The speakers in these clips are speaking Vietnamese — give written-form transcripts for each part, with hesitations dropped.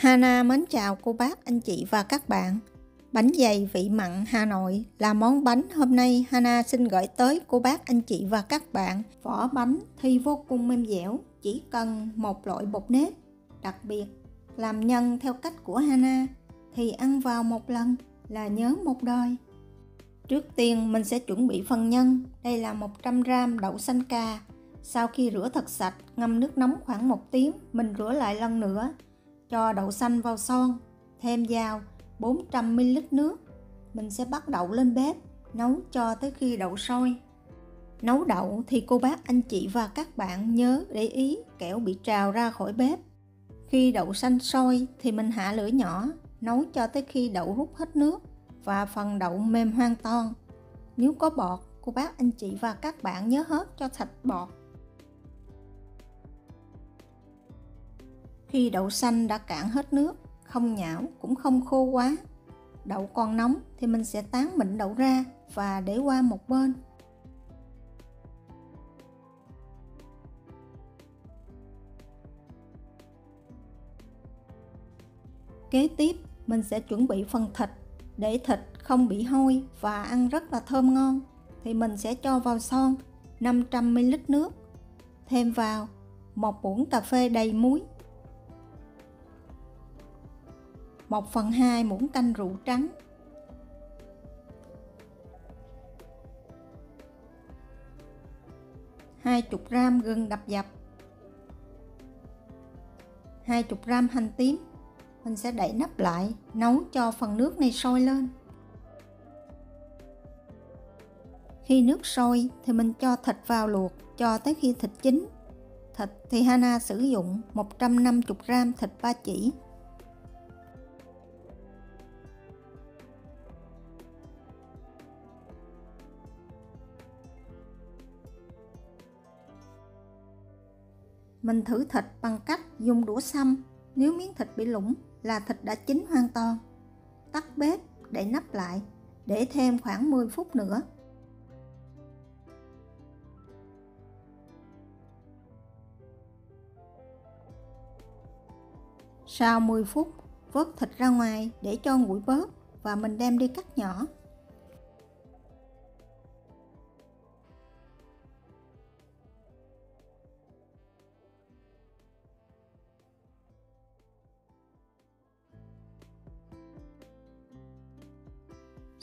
Hana mến chào cô bác, anh chị và các bạn. Bánh dày vị mặn Hà Nội là món bánh hôm nay Hana xin gửi tới cô bác, anh chị và các bạn. Vỏ bánh thì vô cùng mềm dẻo, chỉ cần một loại bột nếp. Đặc biệt, làm nhân theo cách của Hana thì ăn vào một lần là nhớ một đời. Trước tiên mình sẽ chuẩn bị phần nhân. Đây là 100g đậu xanh cà. Sau khi rửa thật sạch, ngâm nước nóng khoảng 1 tiếng, mình rửa lại lần nữa. Cho đậu xanh vào son, thêm vào 400ml nước. Mình sẽ bắt đậu lên bếp, nấu cho tới khi đậu sôi. Nấu đậu thì cô bác, anh chị và các bạn nhớ để ý kẻo bị trào ra khỏi bếp. Khi đậu xanh sôi thì mình hạ lửa nhỏ, nấu cho tới khi đậu rút hết nước và phần đậu mềm hoàn toàn. Nếu có bọt, cô bác, anh chị và các bạn nhớ hớt cho sạch bọt. Khi đậu xanh đã cạn hết nước, không nhão cũng không khô quá, đậu còn nóng thì mình sẽ tán mịn đậu ra và để qua một bên. Kế tiếp mình sẽ chuẩn bị phần thịt. Để thịt không bị hôi và ăn rất là thơm ngon thì mình sẽ cho vào son 500ml nước, thêm vào 1 muỗng cà phê đầy muối, 1/2 muỗng canh rượu trắng, 20g gừng đập dập, 20g hành tím. Mình sẽ đậy nắp lại, nấu cho phần nước này sôi lên. Khi nước sôi thì mình cho thịt vào luộc cho tới khi thịt chín. Thịt thì Hana sử dụng 150g thịt ba chỉ. Mình thử thịt bằng cách dùng đũa xăm. Nếu miếng thịt bị lủng là thịt đã chín hoàn toàn. Tắt bếp, đậy nắp lại, để thêm khoảng 10 phút nữa. Sau 10 phút, vớt thịt ra ngoài để cho nguội bớt và mình đem đi cắt nhỏ.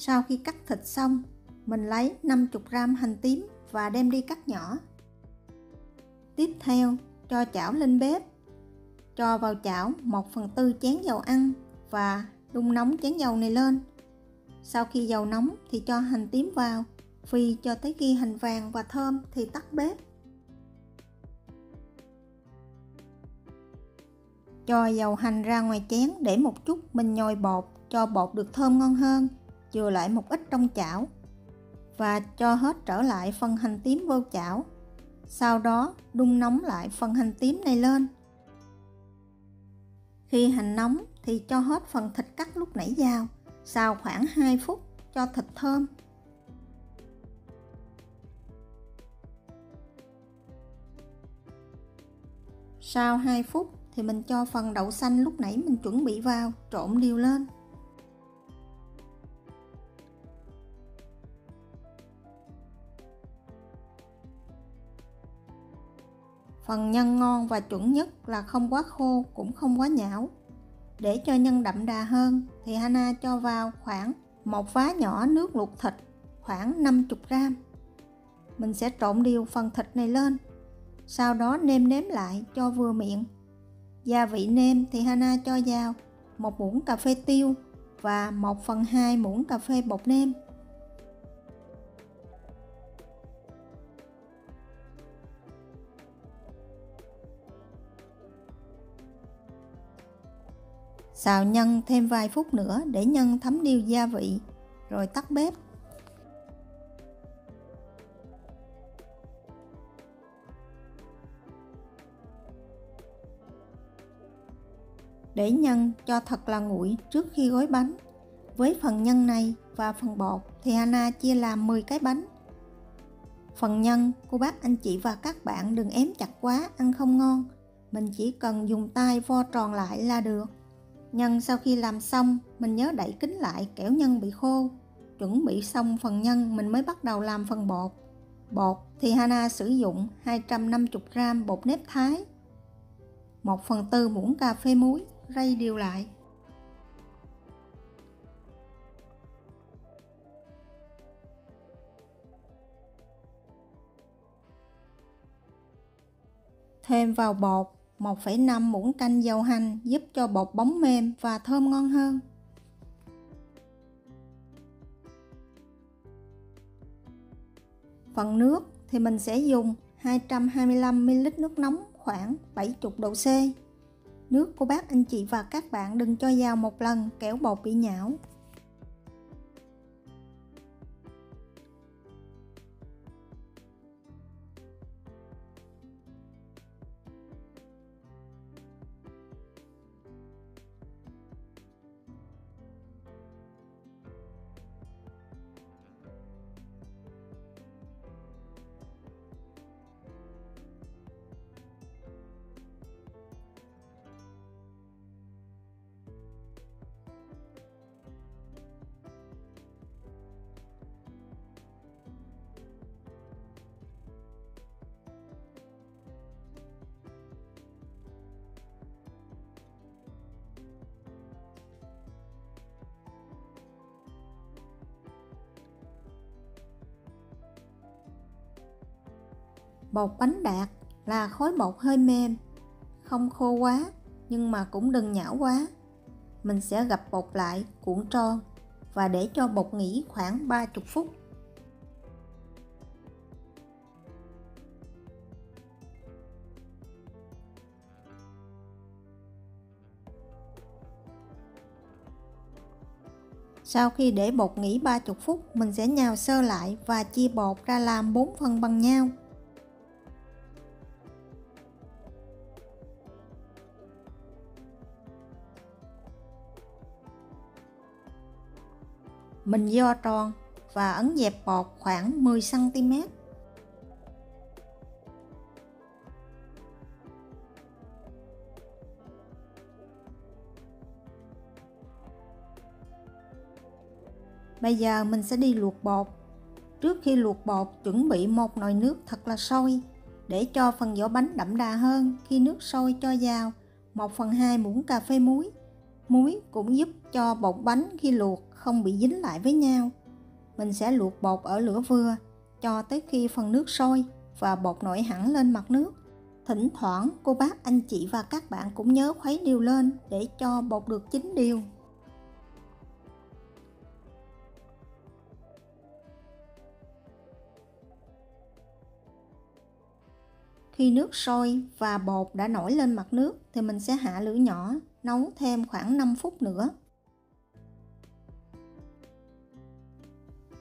Sau khi cắt thịt xong, mình lấy 50g hành tím và đem đi cắt nhỏ. Tiếp theo, cho chảo lên bếp. Cho vào chảo 1/4 chén dầu ăn và đun nóng chén dầu này lên. Sau khi dầu nóng thì cho hành tím vào, phi cho tới khi hành vàng và thơm thì tắt bếp. Cho dầu hành ra ngoài chén để một chút mình nhồi bột cho bột được thơm ngon hơn. Chừa lại một ít trong chảo và cho hết trở lại phần hành tím vô chảo. Sau đó đun nóng lại phần hành tím này lên. Khi hành nóng thì cho hết phần thịt cắt lúc nãy vào. Sau khoảng 2 phút cho thịt thơm. Sau 2 phút thì mình cho phần đậu xanh lúc nãy mình chuẩn bị vào, trộn đều lên. Phần nhân ngon và chuẩn nhất là không quá khô cũng không quá nhão. Để cho nhân đậm đà hơn thì Hana cho vào khoảng 1 vá nhỏ nước luộc thịt, khoảng 50g. Mình sẽ trộn đều phần thịt này lên. Sau đó nêm nếm lại cho vừa miệng. Gia vị nêm thì Hana cho vào 1 muỗng cà phê tiêu và 1/2 muỗng cà phê bột nêm. Xào nhân thêm vài phút nữa để nhân thấm đều gia vị, rồi tắt bếp. Để nhân cho thật là nguội trước khi gói bánh. Với phần nhân này và phần bột thì Hana chia làm 10 cái bánh. Phần nhân, cô bác, anh chị và các bạn đừng ém chặt quá, ăn không ngon. Mình chỉ cần dùng tay vo tròn lại là được. Nhân sau khi làm xong, mình nhớ đậy kín lại kẻo nhân bị khô. Chuẩn bị xong phần nhân mình mới bắt đầu làm phần bột. Bột thì Hana sử dụng 250g bột nếp Thái, 1/4 muỗng cà phê muối, rây đều lại. Thêm vào bột 1,5 muỗng canh dầu hành giúp cho bột bóng mềm và thơm ngon hơn. Phần nước thì mình sẽ dùng 225ml nước nóng khoảng 70 độ C. Nước của bác anh chị và các bạn đừng cho vào một lần kẻo bột bị nhão. Bột bánh đạt là khối bột hơi mềm, không khô quá nhưng mà cũng đừng nhão quá. Mình sẽ gập bột lại, cuộn tròn và để cho bột nghỉ khoảng 30 phút. Sau khi để bột nghỉ 30 phút, mình sẽ nhào sơ lại và chia bột ra làm 4 phần bằng nhau. Mình vo tròn và ấn dẹp bột khoảng 10 cm. Bây giờ mình sẽ đi luộc bột. Trước khi luộc bột, chuẩn bị một nồi nước thật là sôi để cho phần vỏ bánh đậm đà hơn. Khi nước sôi cho vào 1/2 muỗng cà phê muối. Muối cũng giúp cho bột bánh khi luộc không bị dính lại với nhau. Mình sẽ luộc bột ở lửa vừa cho tới khi phần nước sôi và bột nổi hẳn lên mặt nước. Thỉnh thoảng cô bác anh chị và các bạn cũng nhớ khuấy đều lên để cho bột được chín đều. Khi nước sôi và bột đã nổi lên mặt nước thì mình sẽ hạ lửa nhỏ, nấu thêm khoảng 5 phút nữa.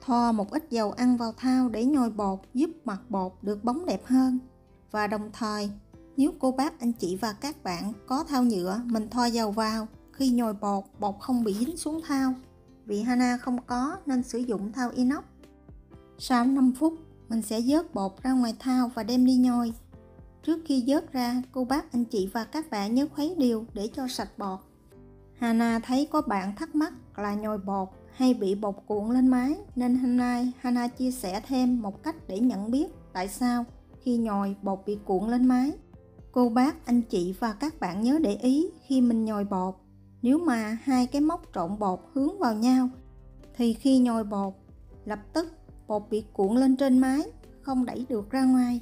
Thoa một ít dầu ăn vào thau để nhồi bột giúp mặt bột được bóng đẹp hơn. Và đồng thời, nếu cô bác anh chị và các bạn có thau nhựa, mình thoa dầu vào. Khi nhồi bột, bột không bị dính xuống thau. Vì Hana không có nên sử dụng thau inox. Sau 5 phút, mình sẽ vớt bột ra ngoài thau và đem đi nhồi. Trước khi vớt ra, cô bác anh chị và các bạn nhớ khuấy đều để cho sạch bột. Hana thấy có bạn thắc mắc là nhồi bột hay bị bột cuộn lên mái, nên hôm nay Hana chia sẻ thêm một cách để nhận biết tại sao khi nhồi bột bị cuộn lên mái. Cô bác anh chị và các bạn nhớ để ý khi mình nhồi bột, nếu mà hai cái móc trộn bột hướng vào nhau thì khi nhồi bột lập tức bột bị cuộn lên trên mái, không đẩy được ra ngoài.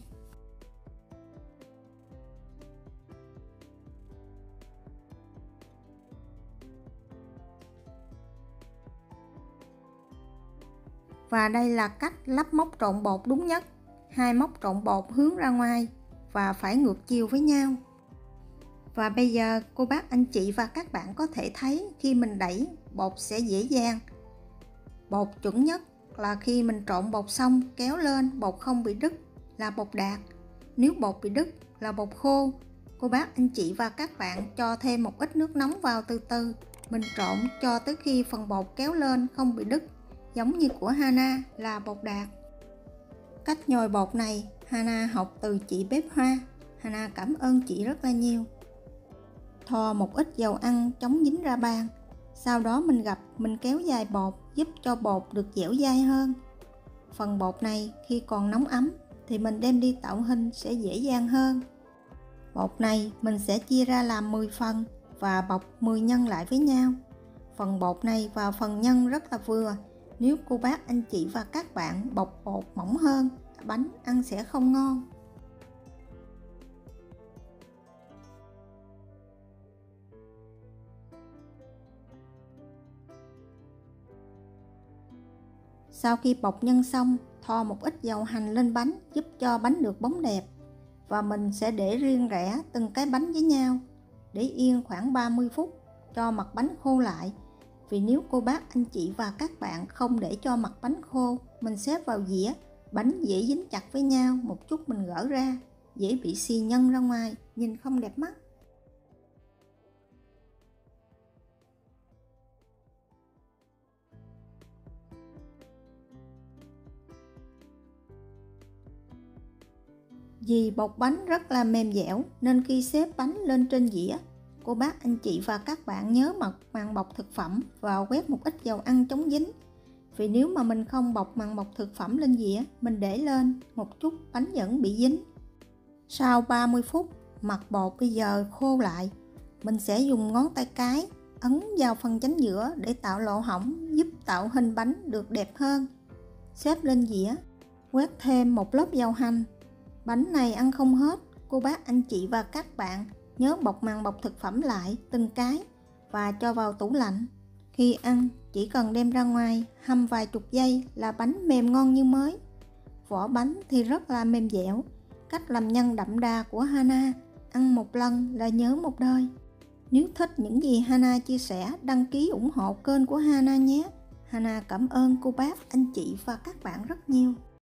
Và đây là cách lắp móc trộn bột đúng nhất. Hai móc trộn bột hướng ra ngoài và phải ngược chiều với nhau. Và bây giờ cô bác anh chị và các bạn có thể thấy khi mình đẩy bột sẽ dễ dàng. Bột chuẩn nhất là khi mình trộn bột xong kéo lên bột không bị đứt là bột đạt. Nếu bột bị đứt là bột khô. Cô bác anh chị và các bạn cho thêm một ít nước nóng vào từ từ. Mình trộn cho tới khi phần bột kéo lên không bị đứt, giống như của Hana là bột đạt. Cách nhồi bột này Hana học từ chị bếp Hoa. Hana cảm ơn chị rất là nhiều. thoa một ít dầu ăn chống dính ra bàn. Sau đó mình kéo dài bột giúp cho bột được dẻo dai hơn. Phần bột này khi còn nóng ấm thì mình đem đi tạo hình sẽ dễ dàng hơn. Bột này mình sẽ chia ra làm 10 phần và bọc 10 nhân lại với nhau. Phần bột này và phần nhân rất là vừa. Nếu cô bác, anh chị và các bạn bọc bột mỏng hơn, bánh ăn sẽ không ngon. Sau khi bọc nhân xong, thoa một ít dầu hành lên bánh giúp cho bánh được bóng đẹp. Và mình sẽ để riêng rẽ từng cái bánh với nhau, để yên khoảng 30 phút cho mặt bánh khô lại. Vì nếu cô bác, anh chị và các bạn không để cho mặt bánh khô, mình xếp vào dĩa, bánh dễ dính chặt với nhau, một chút mình gỡ ra, dễ bị xì nhân ra ngoài, nhìn không đẹp mắt. Vì bột bánh rất là mềm dẻo nên khi xếp bánh lên trên dĩa, cô bác, anh chị và các bạn nhớ mặc màng bọc thực phẩm và quét một ít dầu ăn chống dính. Vì nếu mà mình không bọc màng bọc thực phẩm lên dĩa, mình để lên một chút bánh vẫn bị dính. Sau 30 phút, mặt bột bây giờ khô lại. Mình sẽ dùng ngón tay cái ấn vào phần chánh giữa để tạo lỗ hổng, giúp tạo hình bánh được đẹp hơn. Xếp lên dĩa, quét thêm một lớp dầu hành. Bánh này ăn không hết, cô bác, anh chị và các bạn nhớ bọc màng bọc thực phẩm lại từng cái và cho vào tủ lạnh. Khi ăn chỉ cần đem ra ngoài hâm vài chục giây là bánh mềm ngon như mới. Vỏ bánh thì rất là mềm dẻo. Cách làm nhân đậm đà của Hana, ăn một lần là nhớ một đời. Nếu thích những gì Hana chia sẻ, đăng ký ủng hộ kênh của Hana nhé. Hana cảm ơn cô bác, anh chị và các bạn rất nhiều.